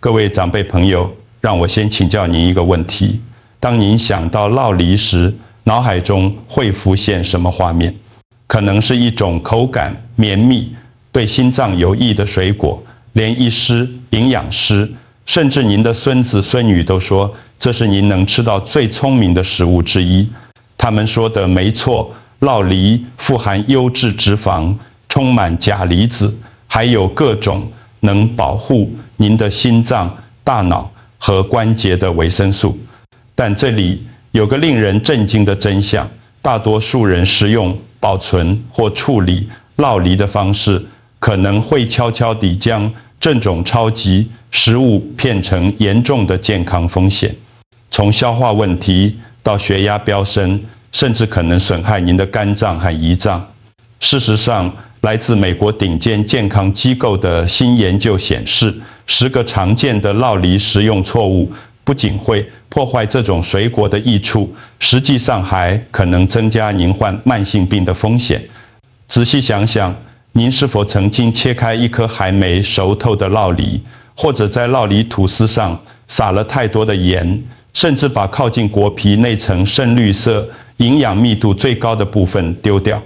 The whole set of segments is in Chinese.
各位长辈朋友，让我先请教您一个问题：当您想到酪梨时，脑海中会浮现什么画面？可能是一种口感绵密、对心脏有益的水果，连医师、营养师，甚至您的孙子孙女都说，这是您能吃到最聪明的食物之一。他们说的没错，酪梨富含优质脂肪，充满钾离子，还有各种能保护您的心脏、大脑和关节的维生素。但这里有个令人震惊的真相，大多数人食用、保存或处理酪梨的方式，可能会悄悄地将这种超级食物变成严重的健康风险，从消化问题到血压飙升，甚至可能损害您的肝脏和胰脏。事实上，来自美国顶尖健康机构的新研究显示，10个常见的酪梨食用错误不仅会破坏这种水果的益处，实际上还可能增加您患慢性病的风险。仔细想想，您是否曾经切开一颗还没熟透的酪梨，或者在酪梨吐司上撒了太多的盐，甚至把靠近果皮那层深绿色、营养密度最高的部分丢掉？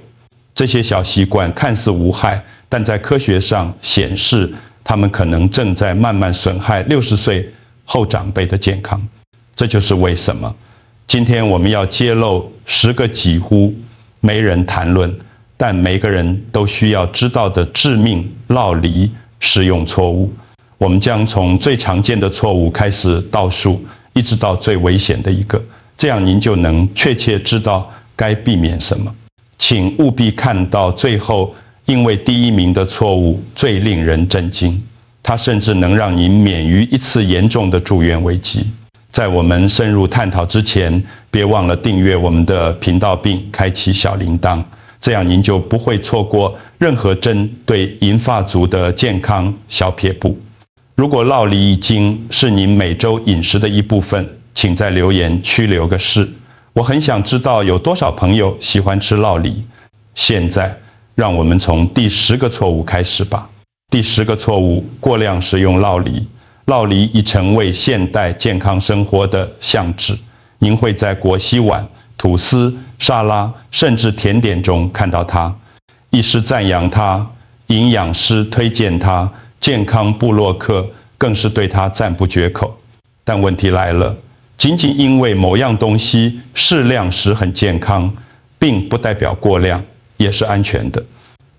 这些小习惯看似无害，但在科学上显示，它们可能正在慢慢损害60岁后长辈的健康。这就是为什么今天我们要揭露10个几乎没人谈论，但每个人都需要知道的致命酪梨食用错误。我们将从最常见的错误开始倒数，一直到最危险的一个，这样您就能确切知道该避免什么。请务必看到最后，因为第1名的错误最令人震惊，它甚至能让您免于一次严重的住院危机。在我们深入探讨之前，别忘了订阅我们的频道并开启小铃铛，这样您就不会错过任何针对银发族的健康小撇步。如果酪梨已经是您每周饮食的一部分，请在留言区留个是。我很想知道有多少朋友喜欢吃酪梨。现在，让我们从第10个错误开始吧。第10个错误：过量食用酪梨。酪梨已成为现代健康生活的象征。您会在果昔碗、吐司、沙拉，甚至甜点中看到它。医师赞扬它，营养师推荐它，健康部落客更是对它赞不绝口。但问题来了，仅仅因为某样东西适量时很健康，并不代表过量也是安全的。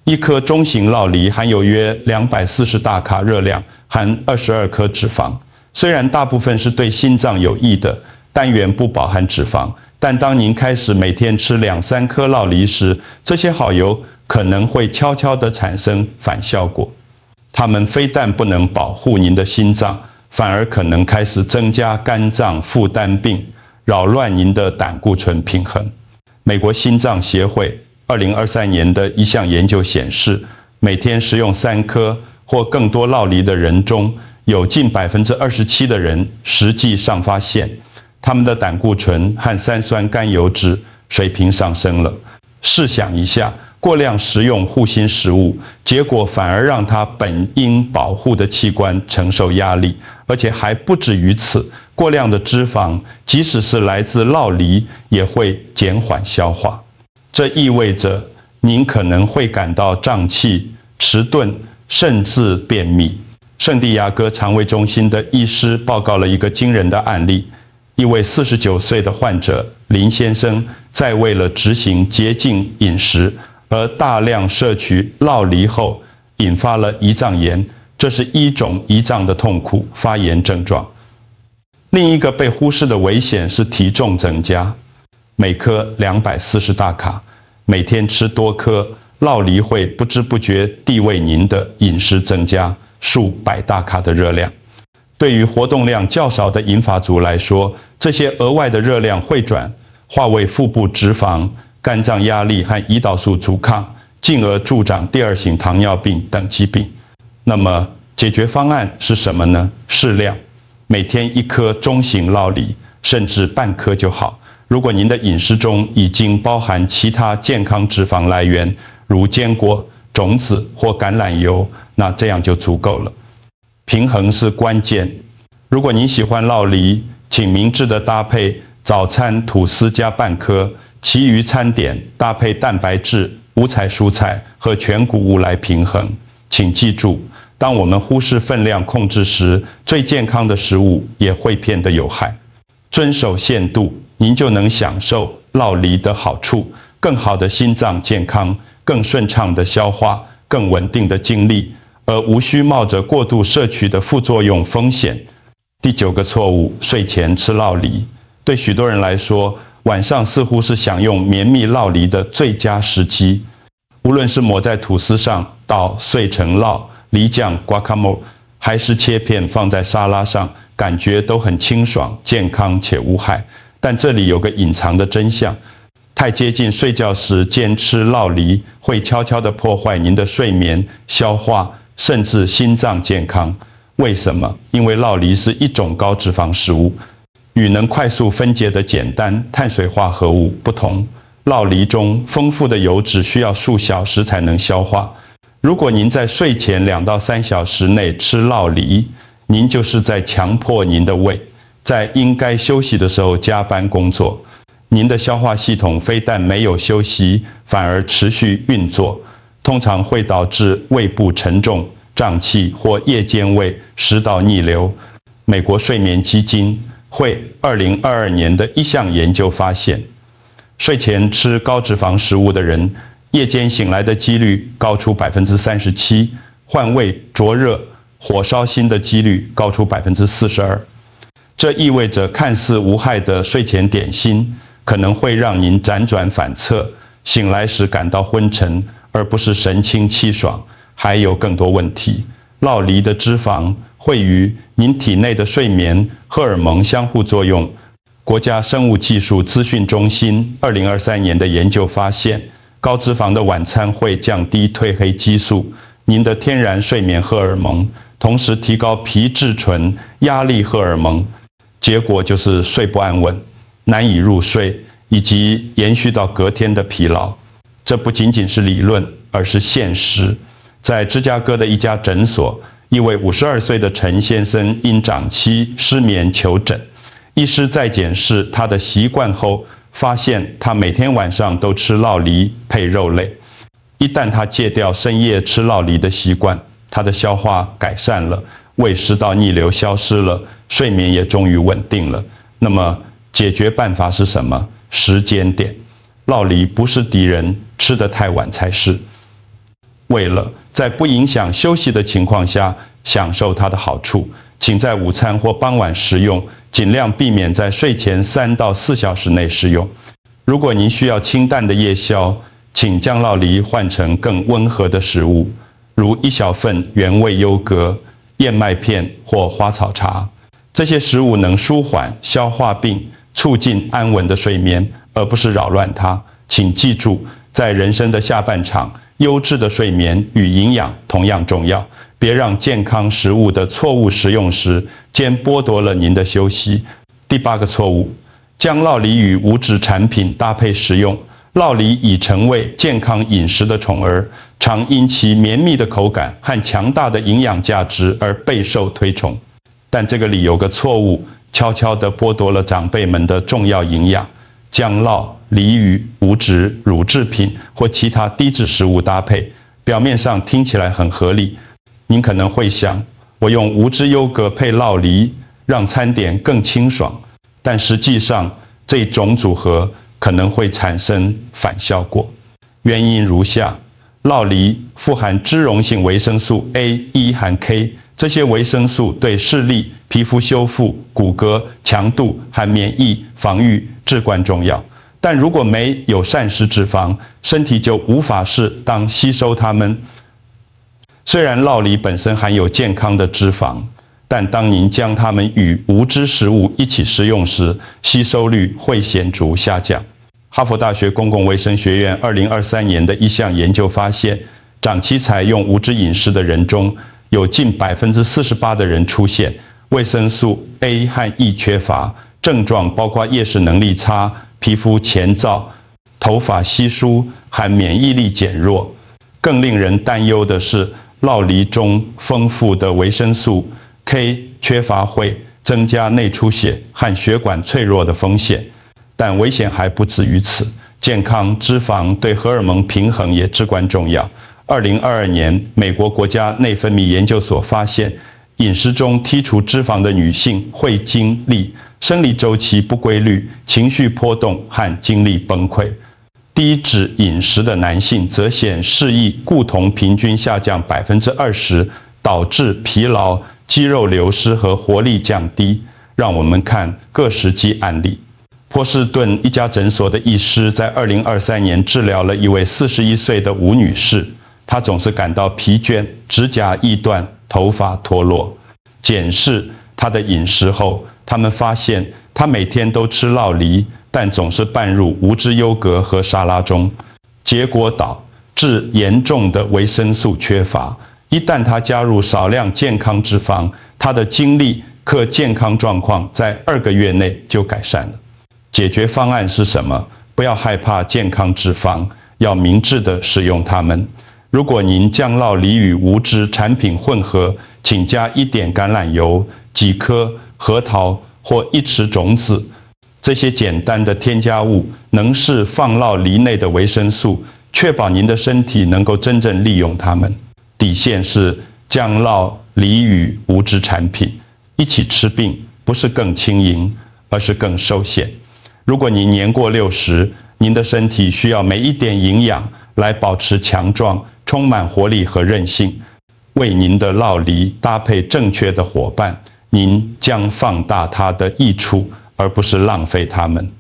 一颗中型酪梨含有约240大卡热量，含22克脂肪。虽然大部分是对心脏有益的，单元不饱含脂肪，但当您开始每天吃2-3颗酪梨时，这些好油可能会悄悄地产生反效果。它们非但不能保护您的心脏，反而可能开始增加肝脏负担病，扰乱您的胆固醇平衡。美国心脏协会2023年的一项研究显示，每天食用3颗或更多酪梨的人中，有近27%的人实际上发现，他们的胆固醇和三酸甘油脂水平上升了。试想一下，过量食用护心食物，结果反而让它本应保护的器官承受压力，而且还不止于此。过量的脂肪，即使是来自酪梨，也会减缓消化。这意味着您可能会感到胀气、迟钝，甚至便秘。圣地亚哥肠胃中心的医师报告了一个惊人的案例：一位49岁的患者林先生，在为了执行洁净饮食而大量摄取酪梨后，引发了胰脏炎，这是一种胰脏的痛苦发炎症状。另一个被忽视的危险是体重增加。每颗240大卡，每天吃多颗酪梨会不知不觉地为您的饮食增加数百大卡的热量。对于活动量较少的银发族来说，这些额外的热量会化为腹部脂肪、肝脏压力和胰岛素阻抗，进而助长第2型糖尿病等疾病。那么解决方案是什么呢？适量，每天1颗中型酪梨，甚至半颗就好。如果您的饮食中已经包含其他健康脂肪来源，如坚果、种子或橄榄油，那这样就足够了。平衡是关键。如果您喜欢酪梨，请明智的搭配早餐吐司加半颗，其余餐点搭配蛋白质、无彩蔬菜和全谷物来平衡。请记住，当我们忽视分量控制时，最健康的食物也会变得有害。遵守限度，您就能享受酪梨的好处，更好的心脏健康，更顺畅的消化，更稳定的精力，而无需冒着过度摄取的副作用风险。第9个错误，睡前吃酪梨。对许多人来说，晚上似乎是享用绵密酪梨的最佳时机。无论是抹在吐司上捣碎成酪、梨酱 guacamole， 还是切片放在沙拉上，感觉都很清爽、健康且无害。但这里有个隐藏的真相，太接近睡觉时间吃酪梨，会悄悄地破坏您的睡眠、消化，甚至心脏健康。为什么？因为酪梨是一种高脂肪食物，与能快速分解的简单碳水化合物不同，酪梨中丰富的油脂需要数小时才能消化。如果您在睡前2到3小时内吃酪梨，您就是在强迫您的胃在应该休息的时候加班工作。您的消化系统非但没有休息，反而持续运作，通常会导致胃部沉重、胀气或夜间胃、食道逆流。美国睡眠基金会2022年的一项研究发现，睡前吃高脂肪食物的人，夜间醒来的几率高出37%，患胃灼热、火烧心的几率高出42%。这意味着看似无害的睡前点心，可能会让您辗转反侧，醒来时感到昏沉，而不是神清气爽。还有更多问题。酪梨的脂肪会与您体内的睡眠荷尔蒙相互作用。国家生物技术资讯中心2023年的研究发现，高脂肪的晚餐会降低褪黑激素，您的天然睡眠荷尔蒙，同时提高皮质醇、压力荷尔蒙，结果就是睡不安稳、难以入睡，以及延续到隔天的疲劳。这不仅仅是理论，而是现实。在芝加哥的一家诊所，一位52岁的陈先生因长期失眠求诊。医师在检视他的习惯后，发现他每天晚上都吃酪梨配肉类。一旦他戒掉深夜吃酪梨的习惯，他的消化改善了，胃食道逆流消失了，睡眠也终于稳定了。那么解决办法是什么？时间点。酪梨不是敌人，吃得太晚才是。为了在不影响休息的情况下享受它的好处，请在午餐或傍晚食用，尽量避免在睡前3到4小时内食用。如果您需要清淡的夜宵，请将酪梨换成更温和的食物，如1小份原味优格、燕麦片或花草茶。这些食物能舒缓消化并促进安稳的睡眠，而不是扰乱它。请记住，在人生的下半场，优质的睡眠与营养同样重要。别让健康食物的错误食用时间剥夺了您的休息。第8个错误，将酪梨与无脂产品搭配食用。酪梨已成为健康饮食的宠儿，常因其绵密的口感和强大的营养价值而备受推崇。但这个里有个错误，悄悄地剥夺了长辈们的重要营养。将酪、梨与无脂乳制品或其他低脂食物搭配，表面上听起来很合理。您可能会想，我用无脂优格配酪梨，让餐点更清爽。但实际上，这种组合可能会产生反效果。原因如下：酪梨富含脂溶性维生素 A、E 和 K， 这些维生素对视力、皮肤修复、骨骼强度和免疫防御至关重要。但如果没有膳食脂肪，身体就无法适当吸收它们。虽然酪梨本身含有健康的脂肪，但当您将它们与无脂食物一起食用时，吸收率会显著下降。哈佛大学公共卫生学院2023年的一项研究发现，长期采用无脂饮食的人中，有近48%的人出现维生素 A 和 E 缺乏，症状包括夜视能力差、皮肤前燥、头发稀疏和免疫力减弱。更令人担忧的是，酪梨中丰富的维生素 K 缺乏会增加内出血和血管脆弱的风险。但危险还不止于此，健康脂肪对荷尔蒙平衡也至关重要。2022年，美国国家内分泌研究所发现，饮食中剔除脂肪的女性会经历生理周期不规律、情绪波动和精力崩溃。低脂饮食的男性则显示易睾酮平均下降20%，导致疲劳、肌肉流失和活力降低。让我们看各实际案例。波士顿一家诊所的医师在2023年治疗了一位41岁的吴女士，她总是感到疲倦、指甲易断、头发脱落。检视她的饮食后，他们发现她每天都吃酪梨，但总是拌入无脂优格和沙拉中，结果导致严重的维生素缺乏。一旦她加入少量健康脂肪，她的精力和健康状况在2个月内就改善了。解决方案是什么？不要害怕健康脂肪，要明智地使用它们。如果您将酪梨与无脂产品混合，请加1点橄榄油、几颗核桃或1匙种子。这些简单的添加物能释放酪梨内的维生素，确保您的身体能够真正利用它们。底线是将酪梨与无脂产品一起吃并不是更轻盈，而是更受限。如果您年过60，您的身体需要每一点营养来保持强壮、充满活力和韧性。为您的酪梨搭配正确的伙伴，您将放大它的益处，而不是浪费它们。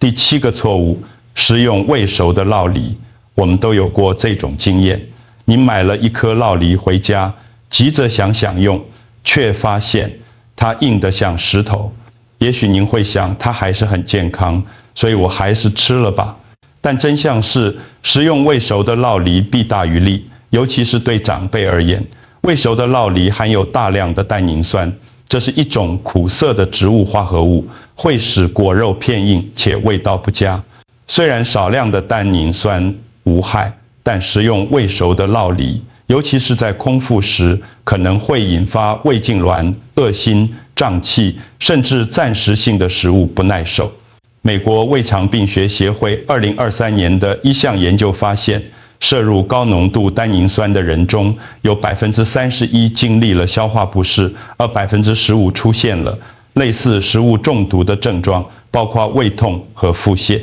第7个错误，食用未熟的酪梨。我们都有过这种经验：您买了1颗酪梨回家，急着想享用，却发现它硬得像石头。也许您会想，它还是很健康，所以我还是吃了吧。但真相是，食用未熟的酪梨弊大于利，尤其是对长辈而言。未熟的酪梨含有大量的单宁酸，这是一种苦涩的植物化合物，会使果肉偏硬且味道不佳。虽然少量的单宁酸无害，但食用未熟的酪梨，尤其是在空腹时，可能会引发胃痉挛、恶心、胀气，甚至暂时性的食物不耐受。美国胃肠病学协会2023年的一项研究发现，摄入高浓度单宁酸的人中，有31%经历了消化不适，而15%出现了类似食物中毒的症状，包括胃痛和腹泻。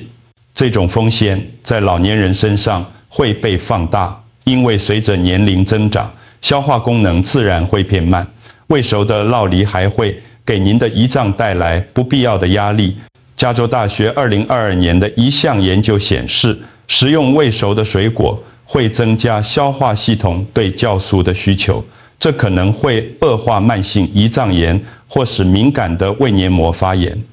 这种风险在老年人身上会被放大，因为随着年龄增长，消化功能自然会变慢。未熟的酪梨还会给您的胰脏带来不必要的压力。加州大学2022年的一项研究显示，食用未熟的水果会增加消化系统对酵素的需求，这可能会恶化慢性胰脏炎或使敏感的胃黏膜发炎。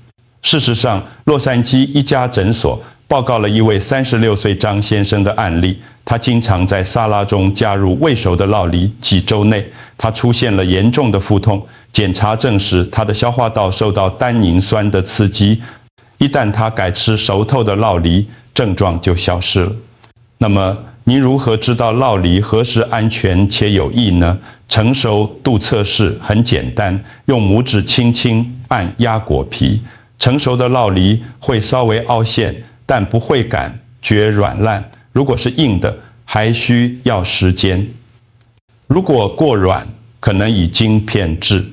事实上，洛杉矶一家诊所报告了一位36岁张先生的案例，他经常在沙拉中加入未熟的酪梨，几周内他出现了严重的腹痛，检查证实他的消化道受到单宁酸的刺激。一旦他改吃熟透的酪梨，症状就消失了。那么，您如何知道酪梨何时安全且有益呢？成熟度测试很简单，用拇指轻轻按压果皮。成熟的酪梨会稍微凹陷，但不会感觉软烂。如果是硬的，还需要时间。如果过软，可能已经偏制。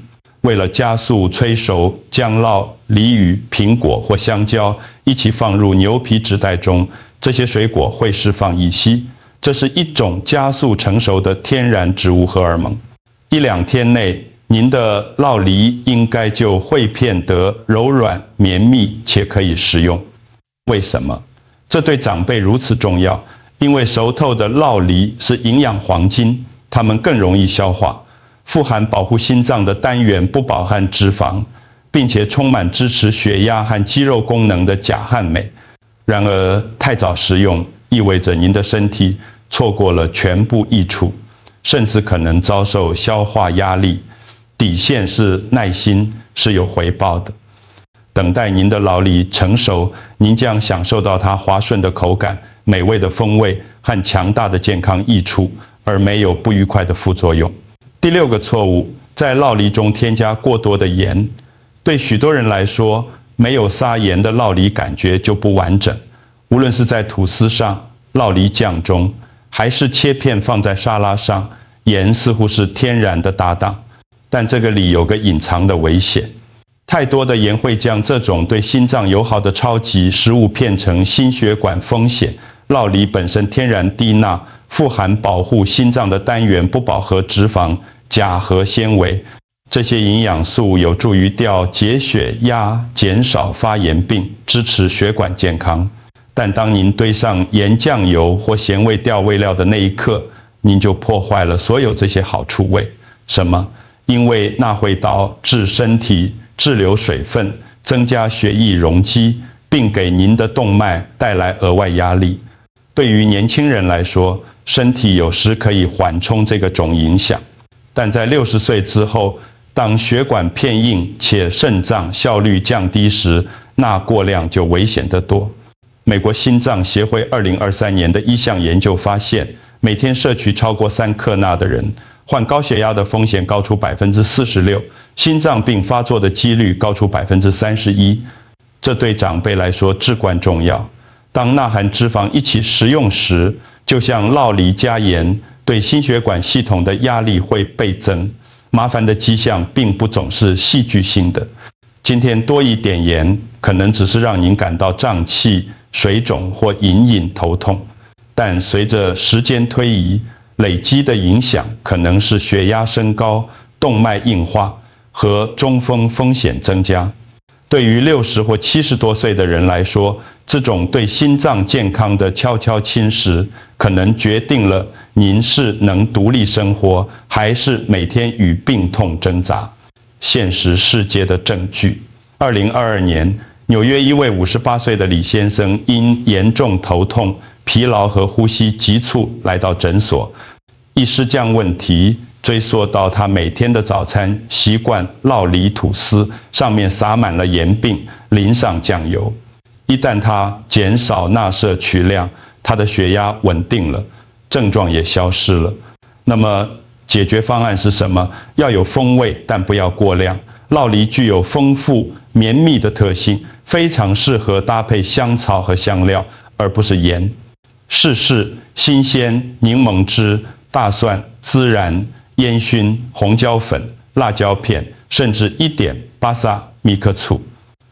为了加速催熟，将酪梨与苹果或香蕉一起放入牛皮纸袋中，这些水果会释放乙烯，这是一种加速成熟的天然植物荷尔蒙。1-2天内，您的酪梨应该就会变得柔软、绵密且可以食用。为什么？这对长辈如此重要，因为熟透的酪梨是营养黄金，它们更容易消化。富含保护心脏的单元不饱含脂肪，并且充满支持血压和肌肉功能的钾和镁。然而，太早食用意味着您的身体错过了全部益处，甚至可能遭受消化压力。底线是耐心是有回报的。等待您的酪梨成熟，您将享受到它滑顺的口感、美味的风味和强大的健康益处，而没有不愉快的副作用。第6个错误，在酪梨中添加过多的盐。对许多人来说，没有撒盐的酪梨感觉就不完整。无论是在吐司上、酪梨酱中，还是切片放在沙拉上，盐似乎是天然的搭档。但这个里有个隐藏的危险。太多的盐会将这种对心脏友好的超级食物变成心血管风险。酪梨本身天然低钠，富含保护心脏的单元不饱和脂肪、钾和纤维。这些营养素有助于调节血压，减少发炎病，支持血管健康。但当您堆上盐酱油或咸味调味料的那一刻，您就破坏了所有这些好处味。什么？因为那会导致身体滞留水分，增加血液容积，并给您的动脉带来额外压力。对于年轻人来说，身体有时可以缓冲这个种影响，但在60岁之后，当血管偏硬且肾脏效率降低时，钠过量就危险得多。美国心脏协会2023年的一项研究发现，每天摄取超过3克钠的人，患高血压的风险高出46%，心脏病发作的几率高出31%。这对长辈来说至关重要。当钠含脂肪一起食用时，就像酪梨加盐，对心血管系统的压力会倍增。麻烦的迹象并不总是戏剧性的。今天多一点盐，可能只是让您感到胀气、水肿或隐隐头痛，但随着时间推移，累积的影响可能是血压升高、动脉硬化和中风风险增加。对于60或70多岁的人来说，这种对心脏健康的悄悄侵蚀，可能决定了您是能独立生活，还是每天与病痛挣扎。现实世界的证据。2022年，纽约一位58岁的李先生因严重头痛、疲劳和呼吸急促来到诊所。医师将问题追溯到他每天的早餐习惯酪梨吐司，上面撒满了盐并淋上酱油。一旦他减少钠摄取量，他的血压稳定了，症状也消失了。那么解决方案是什么？要有风味，但不要过量。酪梨具有丰富绵密的特性，非常适合搭配香草和香料，而不是盐。试试新鲜柠檬汁、大蒜、孜然、烟熏、红椒粉、辣椒片，甚至一点巴萨米克醋。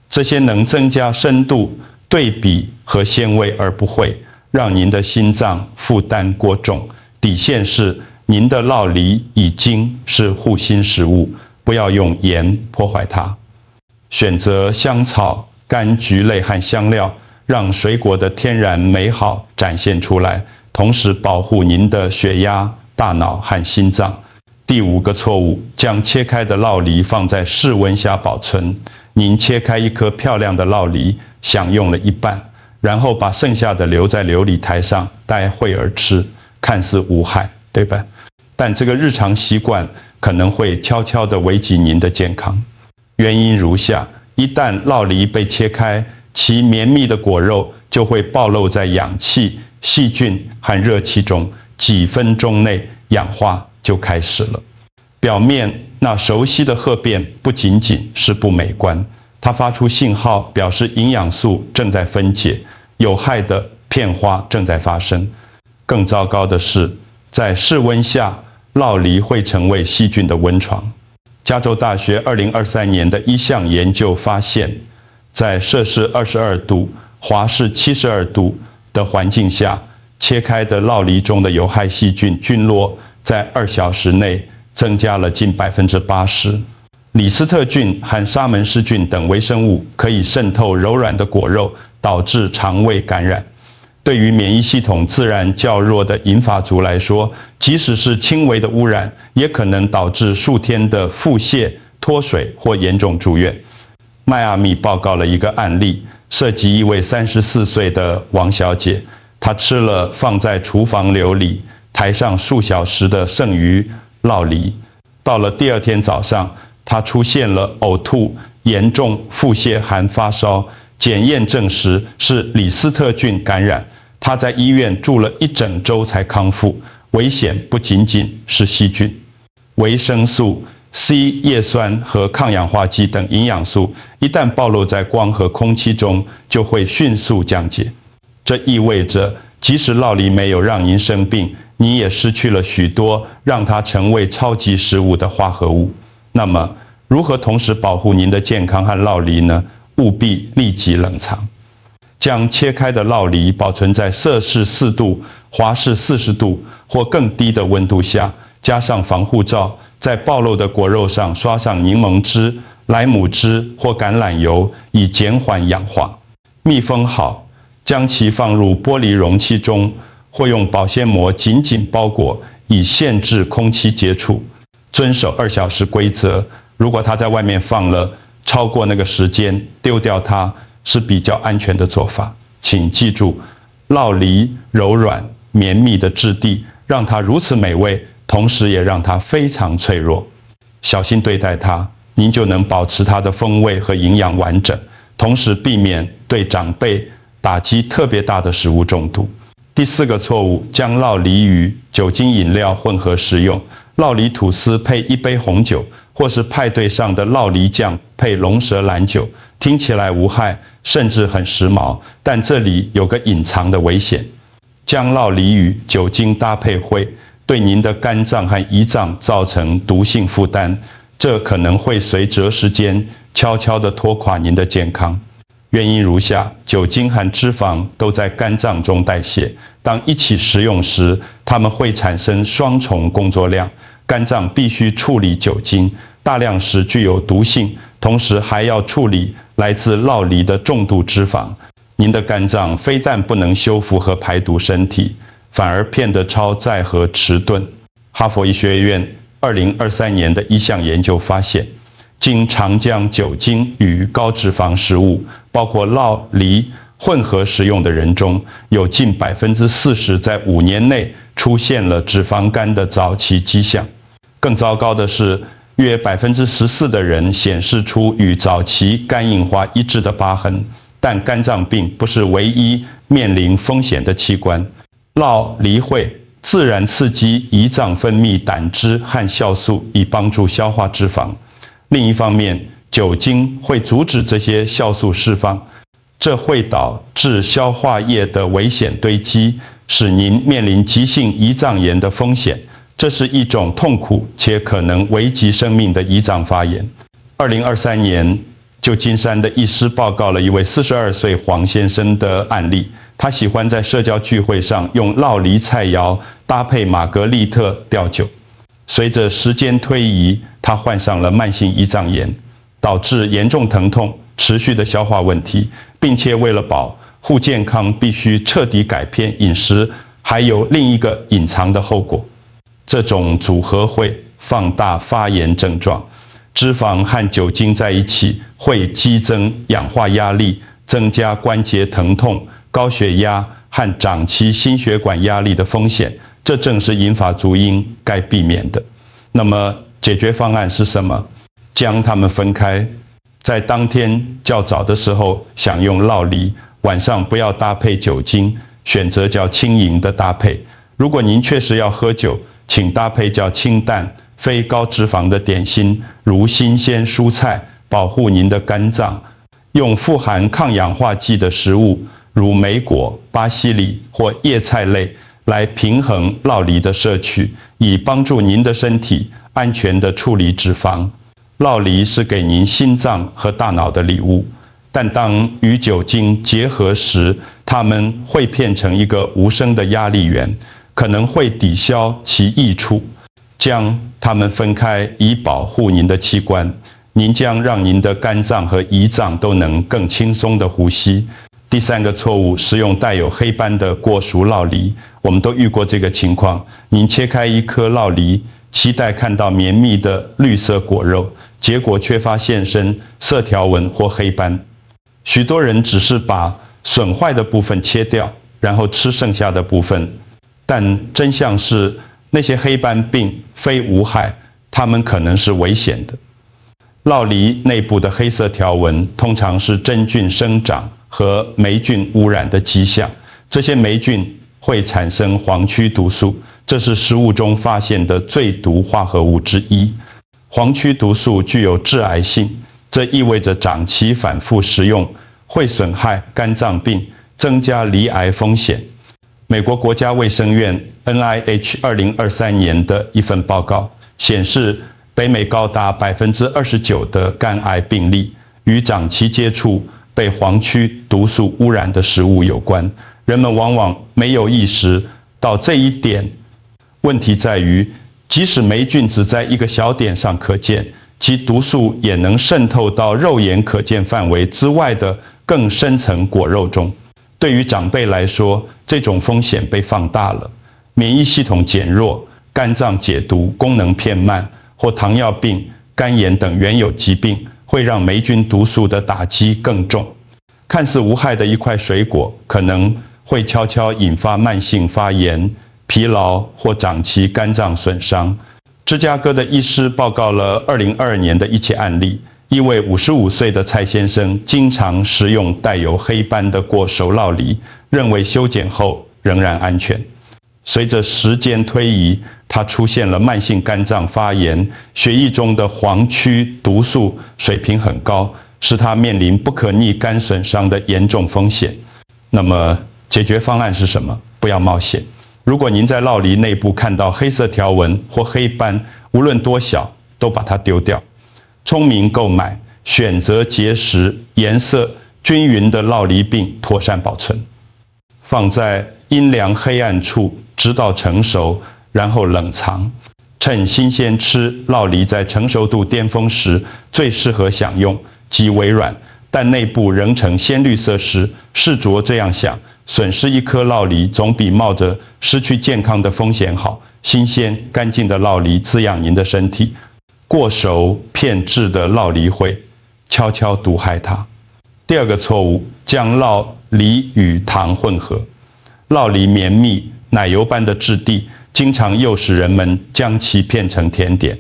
这些能增加深度、对比和鲜味，而不会让您的心脏负担过重。底线是您的酪梨已经是护心食物，不要用盐破坏它。选择香草、柑橘类和香料，让水果的天然美好展现出来，同时保护您的血压、大脑和心脏。第5个错误，将切开的酪梨放在室温下保存。您切开一颗漂亮的酪梨，享用了一半，然后把剩下的留在琉璃台上待会儿吃，看似无害，对吧？但这个日常习惯可能会悄悄地危及您的健康。原因如下：一旦酪梨被切开，其绵密的果肉就会暴露在氧气、细菌和热气中，几分钟内氧化就开始了。表面那熟悉的褐变不仅仅是不美观，它发出信号表示营养素正在分解，有害的片化正在发生。更糟糕的是，在室温下，酪梨会成为细菌的温床。加州大学2023年的一项研究发现，在摄氏22度、华氏72度的环境下，切开的酪梨中的有害细菌菌落在2小时内增加了近80%。李斯特菌和沙门氏菌等微生物可以渗透柔软的果肉，导致肠胃感染。对于免疫系统自然较弱的银发族来说，即使是轻微的污染，也可能导致数天的腹泻、脱水或严重住院。迈阿密报告了一个案例，涉及一位34岁的王小姐，她吃了放在厨房流里台上数小时的剩余酪梨。到了第2天早上，她出现了呕吐、严重腹泻和发烧，检验证实是李斯特菌感染。她在医院住了1整周才康复，危险不仅仅是细菌。维生素 C 叶酸和抗氧化剂等营养素一旦暴露在光和空气中，就会迅速降解。这意味着，即使酪梨没有让您生病，你也失去了许多让它成为超级食物的化合物。那么，如何同时保护您的健康和酪梨呢？务必立即冷藏。将切开的酪梨保存在摄氏4度、华氏40度或更低的温度下，加上防护罩，在暴露的果肉上刷上柠檬汁、莱姆汁或橄榄油，以减缓氧化。密封好，将其放入玻璃容器中，或用保鲜膜紧紧包裹，以限制空气接触。遵守2小时规则，如果它在外面放了超过那个时间，丢掉它是比较安全的做法。请记住，酪梨柔软绵密的质地让它如此美味，同时也让它非常脆弱。小心对待它，您就能保持它的风味和营养完整，同时避免对长辈打击特别大的食物中毒。第4个错误，将酪梨与酒精饮料混合食用。酪梨吐司配1杯红酒，或是派对上的酪梨酱配龙舌兰酒，听起来无害，甚至很时髦，但这里有个隐藏的危险。将酪梨与酒精搭配会对您的肝脏和胰脏造成毒性负担，这可能会随着时间悄悄地拖垮您的健康。原因如下：酒精和脂肪都在肝脏中代谢，当一起食用时，它们会产生双重工作量。肝脏必须处理酒精，大量时具有毒性，同时还要处理来自酪梨的重度脂肪。您的肝脏非但不能修复和排毒身体，反而变得超载和迟钝。哈佛医学院2023年的一项研究发现，经常将酒精与高脂肪食物，包括酪梨，混合食用的人中，有近40%在5年内出现了脂肪肝的早期迹象。更糟糕的是，约14%的人显示出与早期肝硬化一致的疤痕。但肝脏病不是唯一面临风险的器官。酪梨会自然刺激胰脏分泌胆汁和酵素，以帮助消化脂肪。另一方面，酒精会阻止这些酵素释放，这会导致消化液的危险堆积，使您面临急性胰脏炎的风险。这是一种痛苦且可能危及生命的胰脏发炎。2023年，旧金山的医师报告了一位42岁黄先生的案例。他喜欢在社交聚会上用酪梨菜肴搭配玛格丽特调酒。随着时间推移，他患上了慢性胰脏炎，导致严重疼痛、持续的消化问题，并且为了保护健康，必须彻底改变饮食。还有另一个隐藏的后果。这种组合会放大发炎症状，脂肪和酒精在一起会激增氧化压力，增加关节疼痛、高血压和长期心血管压力的风险。这正是银发族婴该避免的。那么解决方案是什么？将它们分开，在当天较早的时候享用酪梨，晚上不要搭配酒精，选择较轻盈的搭配。如果您确实要喝酒，请搭配较清淡、非高脂肪的点心，如新鲜蔬菜，保护您的肝脏。用富含抗氧化剂的食物，如莓果、巴西里或叶菜类，来平衡酪梨的摄取，以帮助您的身体安全地处理脂肪。酪梨是给您心脏和大脑的礼物，但当与酒精结合时，它们会变成一个无声的压力源，可能会抵消其益处。将它们分开以保护您的器官，您将让您的肝脏和胰脏都能更轻松地呼吸。第3个错误，食用带有黑斑的过熟酪梨。我们都遇过这个情况，您切开一颗酪梨，期待看到绵密的绿色果肉，结果却发现身色条纹或黑斑。许多人只是把损坏的部分切掉，然后吃剩下的部分，但真相是那些黑斑并非无害，它们可能是危险的。酪梨内部的黑色条纹通常是真菌生长和霉菌污染的迹象，这些霉菌会产生黄曲毒素，这是食物中发现的最毒化合物之一。黄曲毒素具有致癌性，这意味着长期反复食用会损害肝脏病，增加罹癌风险。美国国家卫生院 NIH 2023年的一份报告显示，北美高达29%的肝癌病例与长期接触被黄曲毒素污染的食物有关。人们往往没有意识到这一点。问题在于，即使霉菌只在一个小点上可见，其毒素也能渗透到肉眼可见范围之外的更深层果肉中。对于长辈来说，这种风险被放大了。免疫系统减弱、肝脏解毒功能偏慢或糖尿病、肝炎等原有疾病，会让霉菌毒素的打击更重。看似无害的一块水果，可能会悄悄引发慢性发炎、疲劳或长期肝脏损伤。芝加哥的医师报告了2022年的一起案例，一位55岁的蔡先生经常食用带有黑斑的过熟酪梨，认为修剪后仍然安全。随着时间推移，他出现了慢性肝脏发炎，血液中的黄曲毒素水平很高，使他面临不可逆肝损伤的严重风险。那么解决方案是什么？不要冒险。如果您在酪梨内部看到黑色条纹或黑斑，无论多小，都把它丢掉。聪明购买，选择结实、颜色均匀的酪梨并妥善保存，放在阴凉黑暗处，直到成熟，然后冷藏。趁新鲜吃，酪梨在成熟度巅峰时最适合享用，极微软，但内部仍呈鲜绿色时，试着这样想：损失一颗酪梨总比冒着失去健康的风险好。新鲜干净的酪梨滋养您的身体，过熟片制的酪梨会悄悄毒害它。第二个错误，将酪梨与糖混合。酪梨绵密奶油般的质地，经常诱使人们将其片成甜点。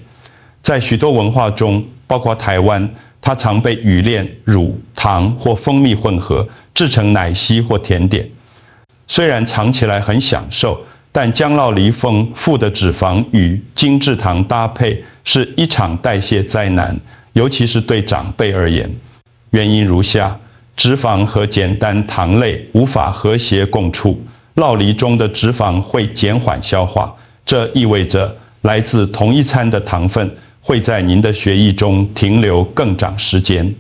在许多文化中，包括台湾，它常被冶炼、乳、糖或蜂蜜混合，制成奶昔或甜点。虽然尝起来很享受，但将酪梨丰富的脂肪与精制糖搭配是一场代谢灾难，尤其是对长辈而言。原因如下：脂肪和简单糖类无法和谐共处，酪梨中的脂肪会减缓消化，这意味着来自同一餐的糖分会在您的血液中停留更长时间，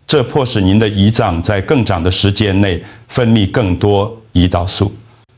这迫使您的胰脏在更长的时间内分泌更多胰岛素。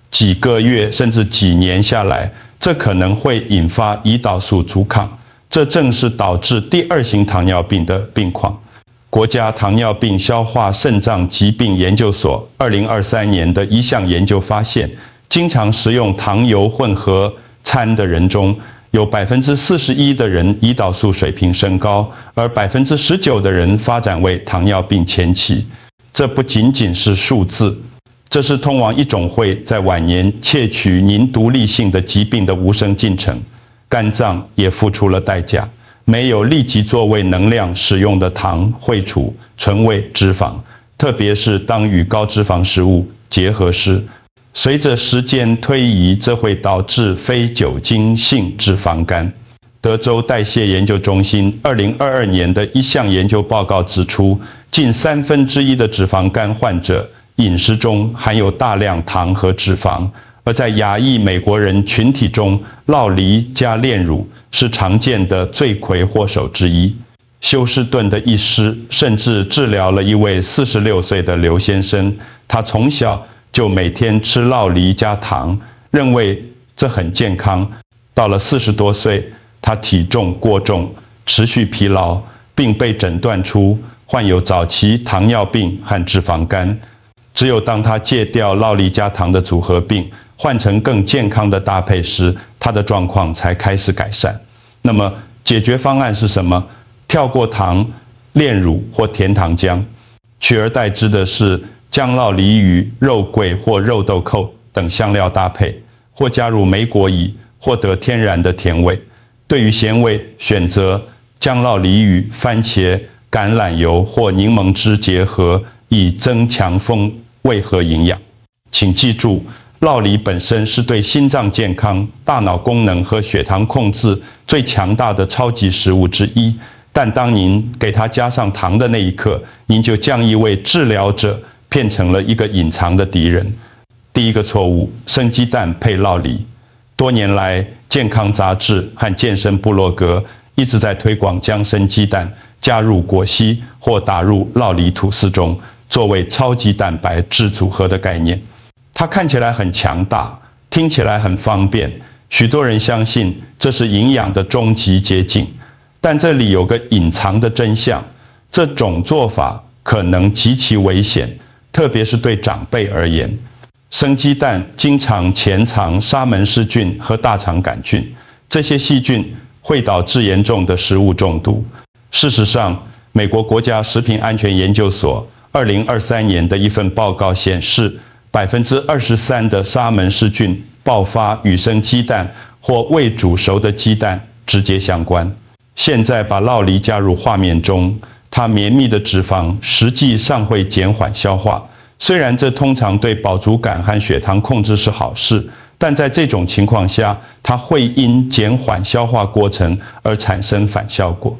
几个月甚至几年下来，这可能会引发胰岛素阻抗，这正是导致第2型糖尿病的病况。国家糖尿病消化肾脏疾病研究所2023年的一项研究发现，经常食用糖油混合餐的人中，有41%的人胰岛素水平升高，而19%的人发展为糖尿病前期。这不仅仅是数字，这是通往一种会在晚年窃取您独立性的疾病的无声进程。肝脏也付出了代价，没有立即作为能量使用的糖会储存为脂肪，特别是当与高脂肪食物结合时。随着时间推移，这会导致非酒精性脂肪肝。德州代谢研究中心2022年的一项研究报告指出，近1/3的脂肪肝患者饮食中含有大量糖和脂肪，而在亚裔美国人群体中，酪梨加炼乳是常见的罪魁祸首之一。休斯顿的医师甚至治疗了一位46岁的刘先生，他从小就每天吃酪梨加糖，认为这很健康。到了40多岁，他体重过重，持续疲劳，并被诊断出患有早期糖尿病和脂肪肝。只有当他戒掉酪梨加糖的组合并换成更健康的搭配时，他的状况才开始改善。那么解决方案是什么？跳过糖、炼乳或甜糖浆，取而代之的是将酪梨与肉桂或肉豆蔻等香料搭配，或加入莓果乙，获得天然的甜味。对于咸味，选择将酪梨与番茄、橄榄油或柠檬汁结合，以增强风味和营养。请记住，酪梨本身是对心脏健康、大脑功能和血糖控制最强大的超级食物之一，但当您给它加上糖的那一刻，您就将一位治疗者变成了一个隐藏的敌人。第一个错误：生鸡蛋配酪梨。多年来，健康杂志和健身部落格一直在推广将生鸡蛋加入果昔或打入酪梨吐司中，作为超级蛋白质组合的概念。它看起来很强大，听起来很方便，许多人相信这是营养的终极捷径。但这里有个隐藏的真相，这种做法可能极其危险，特别是对长辈而言。生鸡蛋经常潜藏沙门氏菌和大肠杆菌，这些细菌会导致严重的食物中毒。事实上，美国国家食品安全研究所2023年的一份报告显示，23%的沙门氏菌爆发与生鸡蛋或未煮熟的鸡蛋直接相关。现在把酪梨加入画面中，它绵密的脂肪实际上会减缓消化。虽然这通常对饱足感和血糖控制是好事，但在这种情况下，它会因减缓消化过程而产生反效果。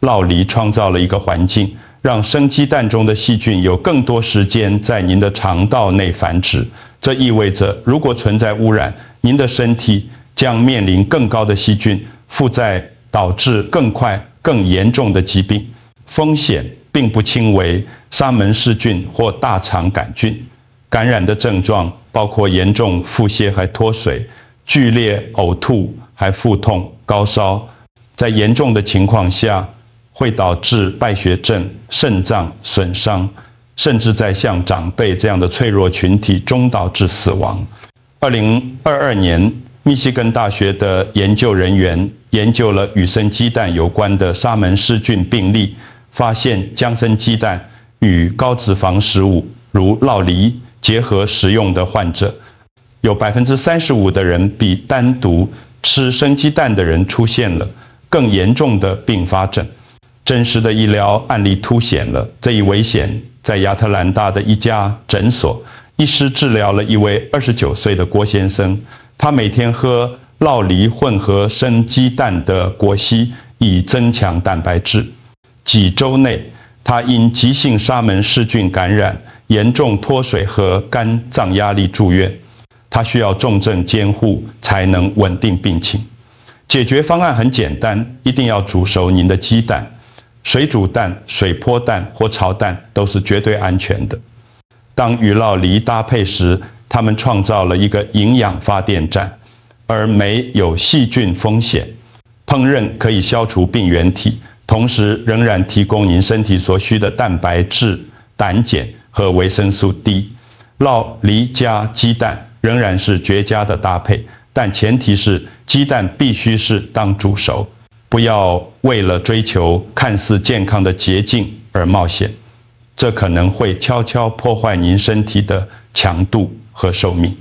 酪梨创造了一个环境，让生鸡蛋中的细菌有更多时间在您的肠道内繁殖。这意味着，如果存在污染，您的身体将面临更高的细菌负载，导致更快、更严重的疾病。风险并不轻微，沙门氏菌或大肠杆菌感染的症状包括严重腹泻和脱水、剧烈呕吐、还腹痛、高烧。在严重的情况下，会导致败血症、肾脏损伤，甚至在像长辈这样的脆弱群体中导致死亡。2022年，密西根大学的研究人员研究了与生鸡蛋有关的沙门氏菌病例，发现将生鸡蛋与高脂肪食物如酪梨结合食用的患者，有35%的人比单独吃生鸡蛋的人出现了更严重的并发症。真实的医疗案例凸显了这一危险。在亚特兰大的一家诊所，医师治疗了一位29岁的郭先生，他每天喝酪梨混合生鸡蛋的果昔，以增强蛋白质。几周内，他因急性沙门氏菌感染、严重脱水和肝脏压力住院，他需要重症监护才能稳定病情。解决方案很简单，一定要煮熟您的鸡蛋。水煮蛋、水波蛋或炒蛋都是绝对安全的。当与酪梨搭配时，他们创造了一个营养发电站，而没有细菌风险。烹饪可以消除病原体，同时仍然提供您身体所需的蛋白质、胆碱和维生素 D。酪梨加鸡蛋仍然是绝佳的搭配，但前提是鸡蛋必须是当煮熟。不要为了追求看似健康的捷径而冒险，这可能会悄悄破坏您身体的强度和寿命。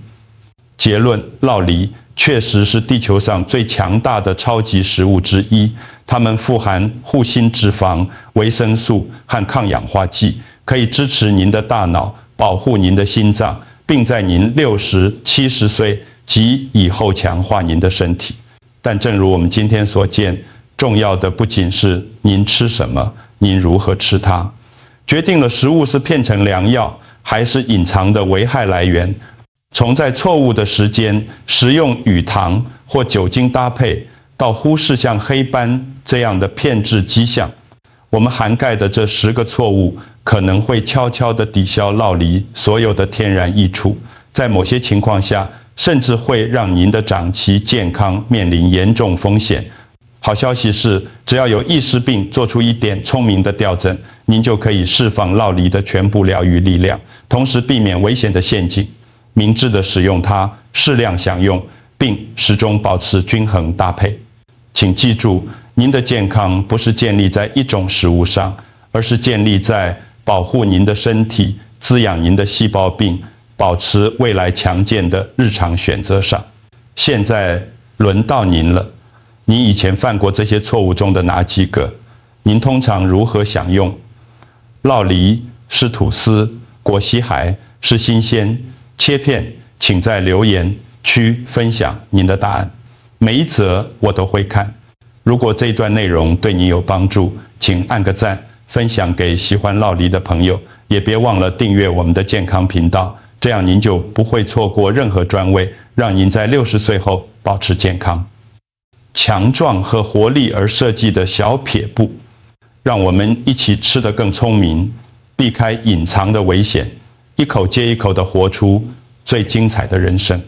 结论：酪梨确实是地球上最强大的超级食物之一，它们富含护心脂肪、维生素和抗氧化剂，可以支持您的大脑，保护您的心脏，并在您60、70岁及以后强化您的身体。但正如我们今天所见，重要的不仅是您吃什么，您如何吃它，决定了食物是片成良药，还是隐藏的危害来源。从在错误的时间食用与糖或酒精搭配，到忽视像黑斑这样的骗质迹象，我们涵盖的这10个错误，可能会悄悄地抵消酪梨所有的天然益处，在某些情况下，甚至会让您的长期健康面临严重风险。好消息是，只要有意识并做出一点聪明的调整，您就可以释放酪梨的全部疗愈力量，同时避免危险的陷阱。明智的使用它，适量享用，并始终保持均衡搭配。请记住，您的健康不是建立在一种食物上，而是建立在保护您的身体、滋养您的细胞并保持未来强健的日常选择上。现在轮到您了。你以前犯过这些错误中的哪几个？您通常如何享用？酪梨是吐司，果昔还是新鲜、切片、请在留言区分享您的答案，每一则我都会看。如果这一段内容对你有帮助，请按个赞，分享给喜欢酪梨的朋友，也别忘了订阅我们的健康频道，这样您就不会错过任何专位，让您在60岁后保持健康。强壮和活力而设计的小撇步，让我们一起吃得更聪明，避开隐藏的危险，一口接一口地活出最精彩的人生。